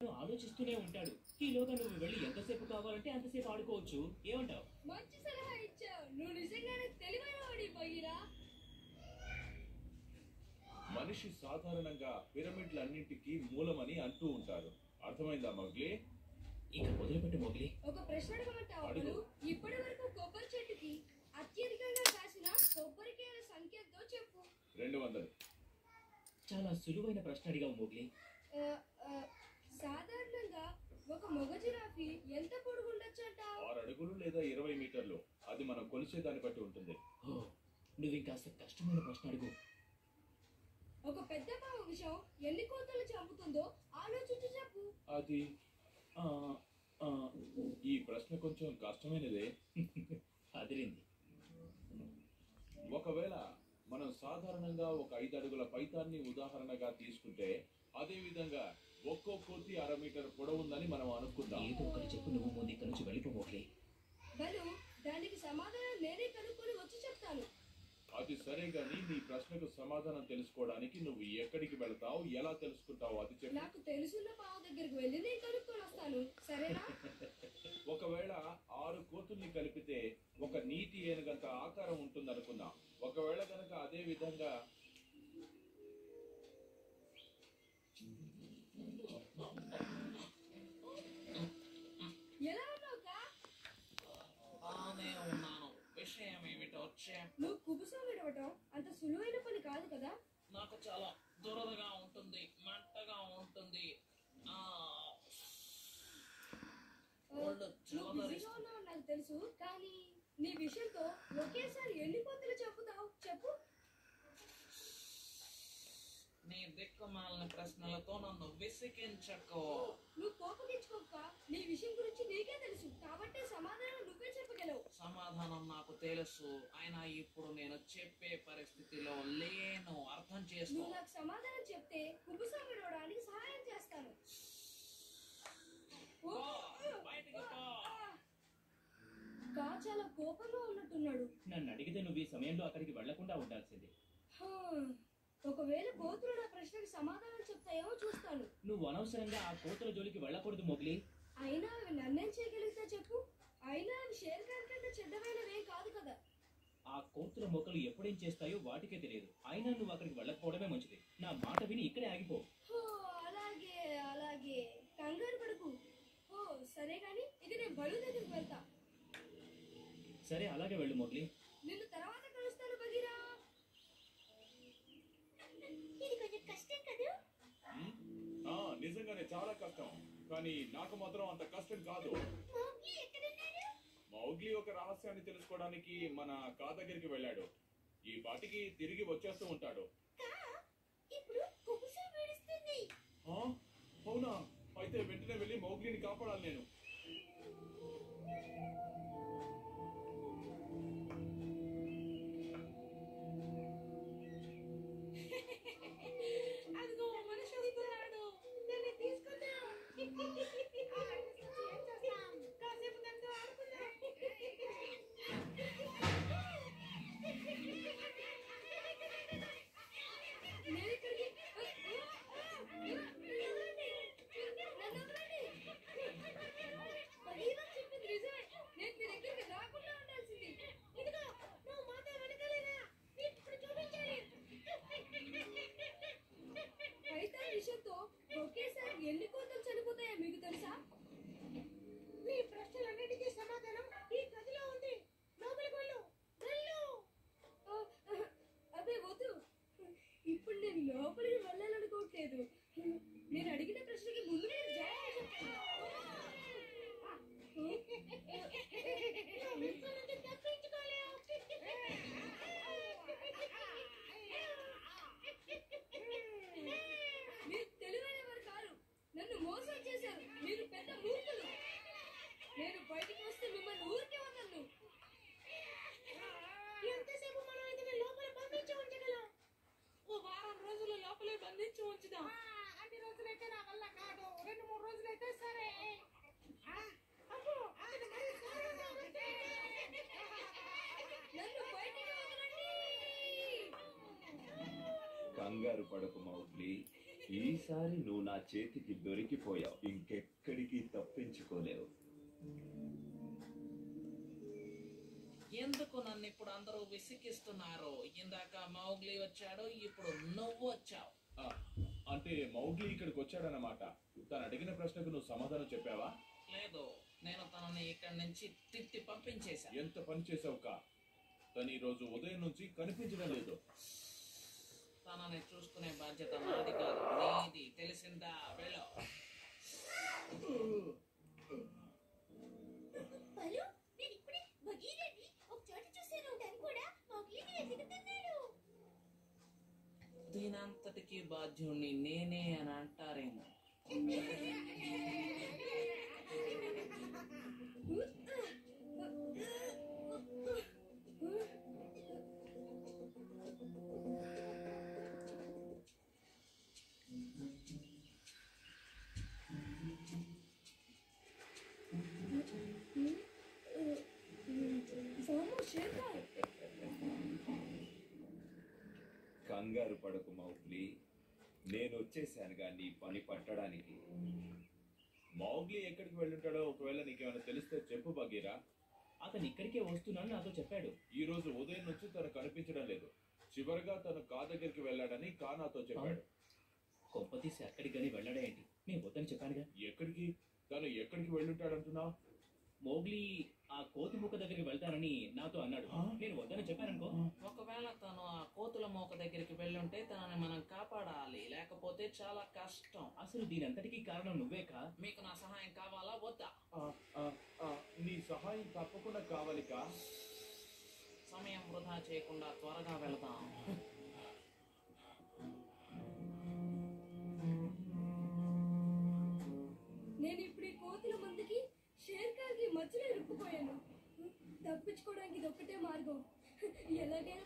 ఆలోచిస్తూనే ఉంటాడు. ఈలోగా నువ్వు వెళ్ళి ఎంతసేపు కావాలంటే అంతసేపు ఆడుకోవచ్చు. ఏమంటావు? మంచి సలహా ఇచ్చావు. నువ్వు నిజంగానే తెలివైన వాడి బగీరా. మనిషి సాధారణంగా పిరమిడ్లన్నింటికి మూలమని అంటూ ఉంటారు. అర్థమైందా మౌగ్లీ? ఇక మొదలుపెట్టు మోగ్లీ. ఒక ప్రశ్న అడగమంటావా? అడుగు. ఇప్పటి వరకు కొబ్బరి చెట్టుకి అత్యధికంగా కాసిన కొబ్బరికాయల సంఖ్య ఎంతో చెప్పు. 200. చాలా సులువైన ప్రశ్న అడిగావు మోగ్లీ. ఆ, ఆ, సాధారణంగా ఒక మగ జిరాఫీ ఎంత పొడుగు ఉండొచ్చు అంటావు? 6 అడుగులు లేదా 20 మీటర్లు. అది మనం కొలిచే దాన్ని బట్టి ఉంటుంది. ఓ, నువ్వు ఇంకాస్త కష్టమైన ప్రశ్న అడుగు. ఒక పెద్ద పాము విషం ఎన్ని కోతలు చంపుతుందో ఆలోచించి చెప్పు. అది ఆ, ఆ, ఈ ప్రశ్న కొంచెం కష్టమైనదే. అదిరింది. ఒకవేళ మనం సాధారణంగా ఒక 5 అడుగుల పైతాన్ని ఉదాహరణగా తీసుకుంటే అదే విధంగా ఒక్కో కోతి 1/2 మీటర్ పొడవుందని మనం అనుకుందాం. ఏదో ఒకటి చెప్పు, నువ్వు ముందు ఇక్కడి నుంచి వెళ్ళిపో మోగ్లీ. బలు, దానికి సమాధానం నేనే కనుక్కొని వచ్చి చెప్తాను. అది సరే గాని నీ ప్రశ్నకు సమాధానం తెలుసుకోవడానికి నువ్వు ఎక్కడికి వెళతావు, ఎలా తెలుసుకుంటావు అది చెప్పు. నాకు తెలుసున్న పాము దగ్గరికి వెళ్ళి నేను కనుక్కొని వస్తాను, సరేనా? ఒకవేళ 6 కోతుల్ని కలిపితే ఒక నీటి ఏనుగంత ఆకారం ఉంటుంది అనుకుందాం. ఒకవేళ కనుక అదే విధంగా ఎలా ఉన్నావు కా? బానే ఉన్నాను. విషయం ఏమిటో నువ్వు కుబుసం విడవటం అంత సులువైన పని కాదు కదా. నాకు చాలా దురదగా ఉంటుంది, మంటగా ఉంటుంది. ఆ ఒళ్ళు నువ్వు బిజీగా ఉన్నావు నాకు తెలుసు, కానీ నీ విషయంతో ఒకేసారి ఎన్ని పొత్తులు చెప్పుతావు చెప్పు. నీ దిక్కుమాలిన ప్రశ్నలతో నన్ను విసిగించకు. నువ్వు కోపగించుకోక, నీ విషయం గురించి నీకే తెలుసు కాబట్టి సమాధానం నువ్వే చెప్పగలవు. సమాధానం నాకు తెలుసు, అయినా ఇప్పుడు నేను చెప్పే పరిస్థితిలో లేను. అర్థం చేసుకో. నువ్వు నాకు సమాధానం చెప్తే కుబుసం విడవడానికి సహాయం చేస్తాను. పో, బయటికి పో. కా చాలా కోపంగా ఉన్నట్టున్నాడు. నన్ను అడిగితే నువ్వు ఈ సమయంలో అక్కడికి వెళ్లకుండా ఉండాల్సింది. హా, ఒకవేళ కోతులు నా ప్రశ్నకి సమాధానం చెప్తాయేమో చూస్తాను. నువ్వు అనవసరంగా ఆ కోతుల జోలికి వెళ్ళకూడదు మోగ్లీ. అయినా అవి నన్నేం చేయగలిగితే చెప్పు. అయినా అవి షేర్ ఖాన్ కంటే చెడ్డమైనవేం కాదు కదా. ఆ కోతుల మొక్కలు ఎప్పుడేం చేస్తాయో వాటికే తెలియదు. అయినా నువ్వు అక్కడికి వెళ్ళకపోవడమే మంచిది. నా మాట విని ఇక్కడే ఆగిపో. హో, అలాగే అలాగే, కంగారు పడుకు. ఓ సరే గాని, ఇక నేను బడు దగ్గరికి వెళ్తా. సరే, అలాగే వెళ్ళు మోగ్లీ. నిన్ను తర్వాత కలుస్తాను బగీరా. ఇది కొంచెం కష్టం కదా. నిజంగానే చాలా కష్టం, కానీ నాకు మాత్రం అంత కష్టం కాదు. మౌగ్లీ ఒక రహస్యాన్ని తెలుసుకోవడానికి మన కా దగ్గరికి వెళ్ళాడు. ఈ పాటికి తిరిగి వచ్చేస్తూ ఉంటాడు. ఇప్పుడు కుబుసం వేడిస్తుంది. ఆ, అవునా? అయితే వెంటనే వెళ్ళి మౌగ్లీని కాపాడాలి నేను. అదిగో మనిషి వస్తున్నాడు. దాన్ని తీసుకుందాం. కాసేపు దాంతో ఆడుకుందాం. నేను ఇక్కడికి నన్ను వదలండి. బగీరా చెప్పింది నిజమే. నేను మీ దగ్గరికి రాకుండా ఉండాల్సింది. ఇదిగో నువ్వు మాతో వెనకలేరా, ఇప్పుడు చూపించాలి. అయితే ఈ విషయంతో ఒకేసారి ఎన్ని కోతలు చనిపోతాయో మీకు తెలుసా? మీ ప్రశ్నలన్నిటికీ సమాధానం ఈ గదిలో ఉంది. లోపలికి వెళ్ళు, వెళ్ళు. అదే వద్దు, ఇప్పుడు నేను లోపలికి వెళ్ళాలనుకోవట్లేదు. నేను అడిగిన ప్రశ్నకి ముందు నేను జవాబు చెప్తాను. మీరు తెలివైనవారు కారు, నన్ను మోసం చేశారు. మీరు పెద్ద మూర్ఖులు. నేను బయటికి వస్తే మిమ్మల్ని ఊరికే వదలను. ఎంతసేపు మనం ఇతని లోపల బంధించి ఉంచగలం? ఓ వారం రోజుల లోపలే బంధించి ఉంచుదాం. అన్ని రోజులైతే నా వల్ల కాదు. 2-3 రోజులైతే సరే. అబ్బో, ఇది మరీ ఘోరంగా ఉంది. నన్ను బయటికి వదలండి. కంగారు పడకు మౌగ్లీ, ఈసారి నువ్వు నా చేతికి దొరికిపోయావు, ఇంకెక్కడికి తప్పించుకోలేవు. ఎందుకు నన్ను ఇప్పుడు అందరూ విసిగిస్తున్నారు? ఇందాక మౌగ్లీ వచ్చాడు, ఇప్పుడు నువ్వు వచ్చావు. ఆ, అంటే మౌగ్లీ ఇక్కడికి వచ్చాడన్నమాట. తను అడిగిన ప్రశ్నకు నువ్వు సమాధానం చెప్పావా? లేదు, నేను తనని ఇక్కడి నుంచి తిట్టి పంపించేశా. ఎంత పని చేసావు కా? తను ఈ రోజు ఉదయం నుంచి కనిపించడం లేదు. తనని చూసుకునే బాధ్యత నాది కాదు, నీది. తెలిసిందా? వెళ్ళు. బలు, నేను ఇప్పుడే భగీరథని ఒక చోట చూశాను. తను కూడా మౌగ్లీని వెతుకుతున్నాడు. దీనంతటికి బాధ్యుణ్ణి నేనే అని అంటారేమో. కంగారు పడకు మౌగ్లీ, నేను వచ్చేసానుగా నీ పని పట్టడానికి. మౌగ్లీ ఎక్కడికి వెళ్ళుంటాడో ఒకవేళ నీకేమైనా తెలిస్తే చెప్పు బగీరా. అతను ఇక్కడికే వస్తున్నాను నాతో చెప్పాడు. ఈ రోజు ఉదయం నుంచి తను కనిపించడం లేదు. చివరిగా తను కా దగ్గరికి వెళ్ళాడని కా నాతో చెప్పాడు. కొంపతీసి అక్కడికి కానీ వెళ్ళడా ఏంటి? నేను వద్దని చెప్పానుగా. ఎక్కడికి? తను ఎక్కడికి వెళ్ళుంటాడంటున్నావు? మోగ్లీ ఆ కోతి ముక్క దగ్గరికి వెళ్తానని నాతో అన్నాడు. నేను వద్దని చెప్పాననుకో. ఒకవేళ తను ఆ కోతుల మోక దగ్గరికి వెళ్ళుంటే తనని మనం కాపాడాలి, లేకపోతే చాలా కష్టం. అసలు దీని అంతటికీ కారణం నువ్వేకా? మీకు నా సహాయం కావాలా వద్దా? నీ సహాయం తప్పకుండా కావాలి కా. సమయం వృధా చేయకుండా త్వరగా వెళదాం. నేను ఇప్పుడు ఈ కోతుల మందుకి షేర్ఖాన్కి మధ్యలో ఇరుక్కుపోయాను. తప్పించుకోవడానికి ఇది ఒక్కటే మార్గం. ఎలాగైనా